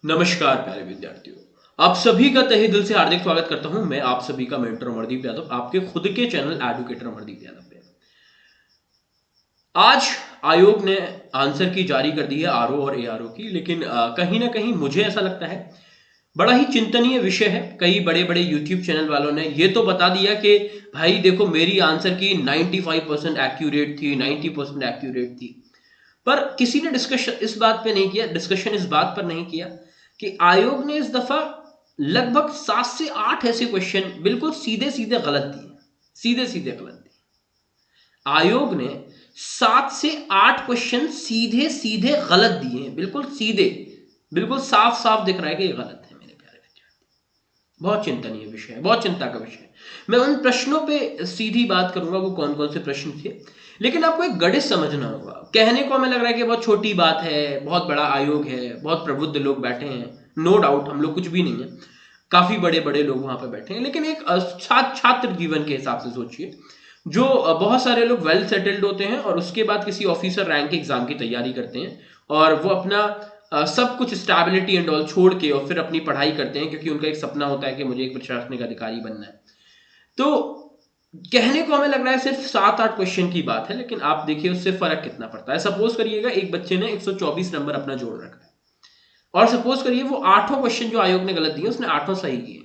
नमस्कार प्यारे विद्यार्थियों, आप सभी का तहे दिल से हार्दिक स्वागत करता हूं। मैं आप सभी का मेंटर अमरदीप यादव, आपके खुद के चैनल एडुकेटर अमरदीप यादव पे। आज आयोग ने आंसर की जारी कर दी है आरओ और एआरओ की, लेकिन कहीं ना कहीं मुझे ऐसा लगता है बड़ा ही चिंतनीय विषय है। कई बड़े बड़े यूट्यूब चैनल वालों ने ये तो बता दिया कि भाई देखो मेरी आंसर की 95% एक्यूरेट थी, 90% एक्यूरेट थी, पर किसी ने डिस्कशन इस बात पे नहीं किया, डिस्कशन इस बात पर नहीं किया कि आयोग ने इस दफा लगभग 7 से 8 ऐसे क्वेश्चन बिल्कुल सीधे सीधे गलत दिए, सीधे सीधे गलत दिए। आयोग ने 7 से 8 क्वेश्चन सीधे सीधे गलत दिए हैं, बिल्कुल सीधे, बिल्कुल साफ साफ दिख रहा है कि ये गलत है। मेरे प्यारे विद्यार्थी, बहुत चिंतनीय विषय है, बहुत चिंता का विषय है। मैं उन प्रश्नों पे सीधी बात करूंगा, वो कौन कौन से प्रश्न थे, लेकिन आपको एक गणित समझना होगा। कहने को हमें लग रहा है कि बहुत छोटी बात है, बहुत बड़ा आयोग है, बहुत प्रबुद्ध लोग बैठे हैं, नो डाउट हम लोग कुछ भी नहीं है, काफी बड़े बड़े लोग वहां पे बैठे हैं, लेकिन एक छात्र जीवन के हिसाब से सोचिए, जो बहुत सारे लोग वेल सेटल्ड होते हैं और उसके बाद किसी ऑफिसर रैंक के एग्जाम की तैयारी करते हैं और वो अपना सब कुछ स्टैबिलिटी एंड ऑल छोड़ के और फिर अपनी पढ़ाई करते हैं, क्योंकि उनका एक सपना होता है कि मुझे एक प्रशासनिक अधिकारी बनना है। तो कहने को हमें लग रहा है सिर्फ 7-8 क्वेश्चन की बात है, लेकिन आप देखिए उससे फर्क कितना पड़ता है। सपोज करिएगा एक बच्चे ने 124 नंबर अपना जोड़ रखा है और सपोज करिए वो 8 क्वेश्चन जो आयोग ने गलत दिए उसने 8 सही किए,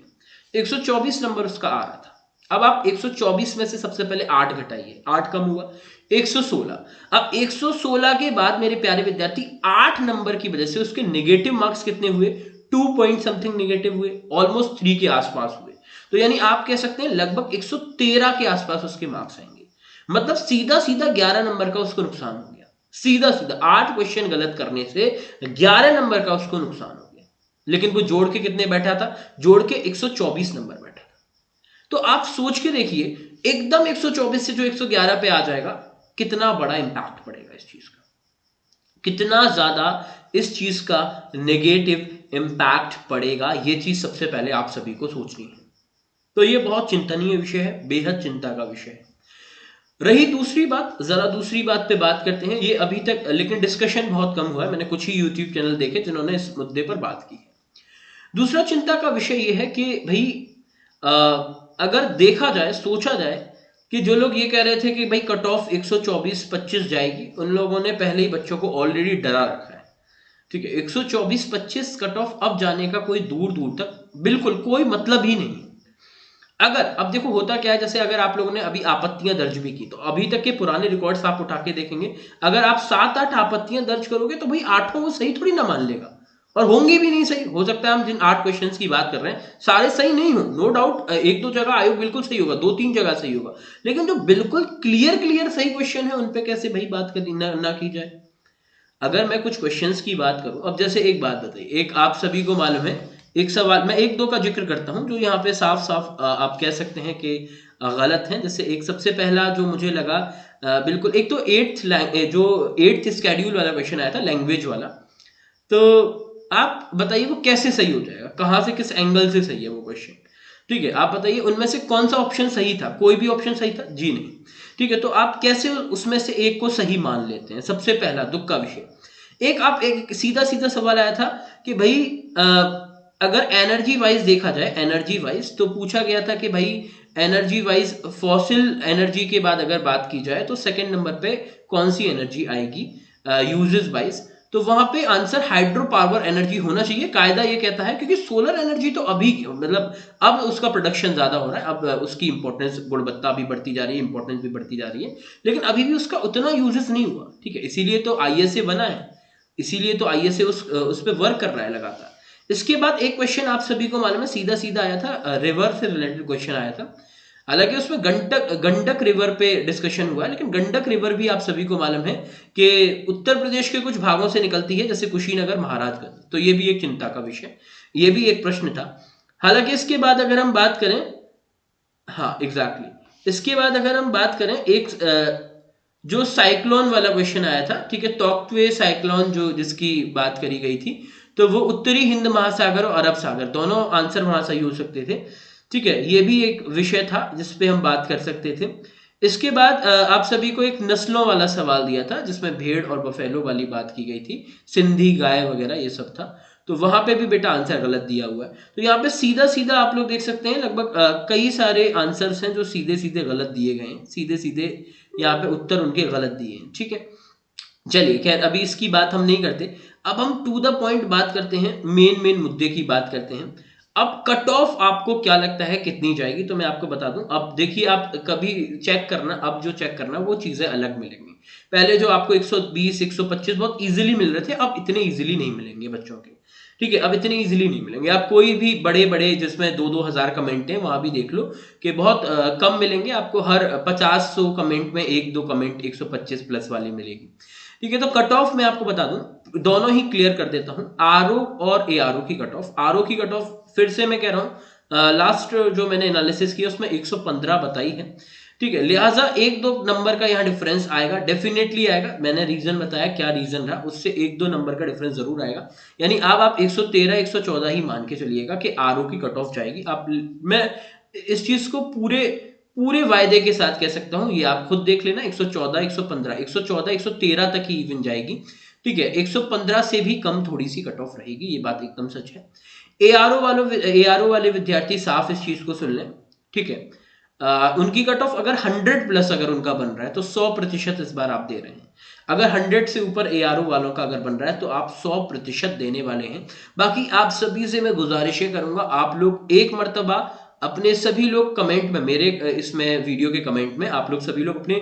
124 नंबर उसका आ रहा था। अब आप 124 में से सबसे पहले 8 घटाइए, 8 कम हुआ 116। अब 116 के बाद मेरे प्यारे विद्यार्थी 8 नंबर की वजह से उसके नेगेटिव मार्क्स कितने हुए, 2 पॉइंट समथिंग नेगेटिव हुए, ऑलमोस्ट 3 के आसपास हुए। तो यानी आप कह सकते हैं लगभग 113 के आसपास उसके मार्क्स आएंगे। मतलब सीधा सीधा 11 नंबर का उसको नुकसान हो गया, सीधा सीधा 8 क्वेश्चन गलत करने से 11 नंबर का उसको नुकसान हो गया। लेकिन वो जोड़ के कितने बैठा था, जोड़ के 124 नंबर बैठा था। तो आप सोच के देखिए, एकदम 124 से जो 111 पे आ जाएगा, कितना बड़ा इंपैक्ट पड़ेगा इस चीज का, कितना ज्यादा इस चीज का नेगेटिव इंपैक्ट पड़ेगा। ये चीज सबसे पहले आप सभी को सोचनी है। तो ये बहुत चिंतनीय विषय है, बेहद चिंता का विषय है। रही दूसरी बात, जरा दूसरी बात पे बात करते हैं। ये अभी तक लेकिन डिस्कशन बहुत कम हुआ है, मैंने कुछ ही यूट्यूब चैनल देखे जिन्होंने इस मुद्दे पर बात की है। दूसरा चिंता का विषय ये है कि भाई अगर देखा जाए, सोचा जाए कि जो लोग ये कह रहे थे कि भाई कट ऑफ 124-25 जाएगी, उन लोगों ने पहले ही बच्चों को ऑलरेडी डरा रखा है। ठीक है, 124-25 कट ऑफ अब जाने का कोई दूर दूर तक बिल्कुल कोई मतलब ही नहीं। अगर अब देखो होता क्या है, जैसे अगर आप लोगों ने अभी आपत्तियां दर्ज भी की तो अभी तक के पुराने रिकॉर्ड्स आप उठा के देखेंगे, अगर आप 7-8 आपत्तियां दर्ज करोगे तो भाई 8 वो सही थोड़ी ना मान लेगा, और होंगे भी नहीं सही। हो सकता है हम जिन 8 क्वेश्चंस की बात कर रहे हैं सारे सही नहीं हो, नो डाउट, एक दो जगह आयोग बिल्कुल सही होगा, 2-3 जगह सही होगा, लेकिन जो बिल्कुल क्लियर क्लियर सही क्वेश्चन है उन पे कैसे भाई बात कर ना की जाए। अगर मैं कुछ क्वेश्चंस की बात करूं, अब जैसे एक बात बताइए, एक आप सभी को मालूम है, एक सवाल मैं एक दो का जिक्र करता हूं जो यहाँ पे साफ साफ आप कह सकते हैं कि गलत है। जैसे एक सबसे पहला जो मुझे लगा, बिल्कुल, एक तो एट्थ स्केड्यूल वाला क्वेश्चन आया था, लैंग्वेज वाला। तो आप बताइए वो कैसे सही हो जाएगा, कहाँ से किस एंगल से सही है वो क्वेश्चन। ठीक है, आप बताइए उनमें से कौन सा ऑप्शन सही था, कोई भी ऑप्शन सही था? जी नहीं। ठीक है, तो आप कैसे उसमें से एक को सही मान लेते हैं? सबसे पहला दुख का विषय, एक सीधा सीधा सवाल आया था कि भाई अगर एनर्जी वाइज देखा जाए, एनर्जी वाइज तो पूछा गया था कि भाई एनर्जी वाइज फॉसिल एनर्जी के बाद अगर बात की जाए तो सेकंड नंबर पे कौन सी एनर्जी आएगी यूजेस वाइज। तो वहां पे आंसर हाइड्रो पावर एनर्जी होना चाहिए। कायदा ये कहता है क्योंकि सोलर एनर्जी तो अभी मतलब अब उसका प्रोडक्शन ज्यादा हो रहा है, अब उसकी इंपॉर्टेंस, गुणवत्ता भी बढ़ती जा रही है, इंपॉर्टेंस भी बढ़ती जा रही है, लेकिन अभी भी उसका उतना यूजेस नहीं हुआ। ठीक है, इसीलिए तो आईएसए बना है, इसीलिए तो आईएसए उस पर वर्क कर रहा है लगातार। इसके बाद एक क्वेश्चन आप सभी को मालूम है सीधा सीधा आया था, रिवर से रिलेटेड क्वेश्चन आया था। हालांकि उसमें गंडक रिवर पे डिस्कशन हुआ है, लेकिन गंडक रिवर भी आप सभी को मालूम है कि उत्तर प्रदेश के कुछ भागों से निकलती है, जैसे कुशीनगर, महाराजगंज। तो ये भी एक चिंता का विषय, ये भी एक प्रश्न था। हालांकि इसके बाद अगर हम बात करें, हाँ एग्जैक्टली, इसके बाद अगर हम बात करें, एक जो साइक्लोन वाला क्वेश्चन आया था, ठीक है, तोक्तवे साइक्लोन जो जिसकी बात करी गई थी, तो वो उत्तरी हिंद महासागर और अरब सागर, दोनों आंसर वहां सही हो सकते थे। ठीक है, ये भी एक विषय था जिसपे हम बात कर सकते थे। इसके बाद आप सभी को एक नस्लों वाला सवाल दिया था जिसमें भेड़ और बफेलो वाली बात की गई थी, सिंधी गाय वगैरह ये सब था। तो वहां पे भी बेटा आंसर गलत दिया हुआ है। तो यहाँ पे सीधा सीधा आप लोग देख सकते हैं लगभग कई सारे आंसर्स हैं जो सीधे सीधे गलत दिए गए हैं, सीधे सीधे यहाँ पे उत्तर उनके गलत दिए हैं। ठीक है, चलिए खैर अभी इसकी बात हम नहीं करते। अब हम टू द पॉइंट बात करते हैं, मेन मेन मुद्दे की बात करते हैं। अब कट ऑफ आपको क्या लगता है कितनी जाएगी, तो मैं आपको बता दूं। अब देखिए, आप कभी चेक करना, अब जो चेक करना वो चीजें अलग मिलेंगी। पहले जो आपको 120 125 बहुत इजीली मिल रहे थे, अब इतने इजीली नहीं मिलेंगे बच्चों के। ठीक है, अब इतने इजीली नहीं मिलेंगे। आप कोई भी बड़े बड़े जिसमें 2-2 हजार कमेंट हैं वहां भी देख लो कि बहुत कम मिलेंगे आपको। हर 50-100 कमेंट में 1-2 कमेंट 125 प्लस वाली मिलेगी। ठीक है, तो कट ऑफ मैं आपको बता दूं, दोनों ही क्लियर कर देता हूं, आरओ और एआरओ की कट ऑफ। आरओ की कट ऑफ फिर से मैं कह रहा हूं, लास्ट जो मैंने एनालिसिस किया उसमें 115 बताई है। ठीक है, लिहाजा 1-2 नंबर का यहाँ डिफरेंस आएगा, डेफिनेटली आएगा। मैंने रीजन बताया क्या रीजन रहा, उससे 1-2 नंबर का डिफरेंस जरूर आएगा। यानी अब आप 113 114 ही मान के चलिएगा कि आरओ की कट ऑफ जाएगी। आप, मैं इस चीज को पूरे पूरे वायदे के साथ कह सकता हूं, ये आप खुद देख लेना। 114 115 114 113 तक ही इवन जाएगी। ठीक है, 115 से भी कम थोड़ी सी कट ऑफ रहेगी, ये बात एकदम सच है। एआरओ वाले विद्यार्थी साफ इस चीज को सुन लें। ठीक है, उनकी कट ऑफ अगर 100 प्लस अगर उनका बन रहा है तो 100% इस बार आप दे रहे हैं। अगर 100 से ऊपर एआरओ वालों का अगर बन रहा है तो आप 100% देने वाले हैं। बाकी आप सभी से मैं गुजारिशें करूंगा, आप लोग एक मर्तबा अपने सभी लोग कमेंट में, मेरे इसमें वीडियो के कमेंट में आप लोग सभी लोग अपने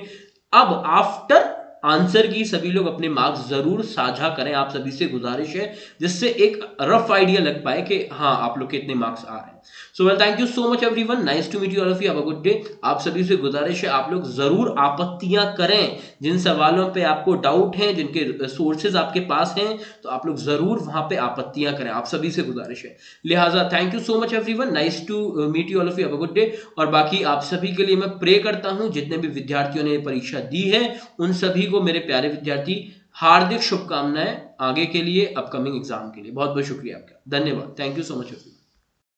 अब आफ्टर आंसर की सभी लोग अपने मार्क्स जरूर साझा करें। आप सभी से गुजारिश है, जिससे एक रफ आइडिया लग पाए कि हाँ आप लोग के इतने मार्क्स आ रहे हैं। So well, thank you so much everyone, nice to meet you all of you, have a good day. आप सभी से गुजारिश है, आप लोग जरूर आपत्तियां करें, जिन सवालों पे आपको डाउट है, जिनके सोर्सेज आपके पास हैं, तो आप लोग जरूर वहां पे आपत्तियां करें, आप सभी से गुजारिश है। लिहाजा thank you so much everyone, nice to meet you all of you, have a good day. और बाकी आप सभी के लिए मैं प्रे करता हूं, जितने भी विद्यार्थियों ने परीक्षा दी है उन सभी को, मेरे प्यारे विद्यार्थी, हार्दिक शुभकामनाएं आगे के लिए, अपकमिंग एग्जाम के लिए। बहुत बहुत शुक्रिया आपका, धन्यवाद, थैंक यू सो मच।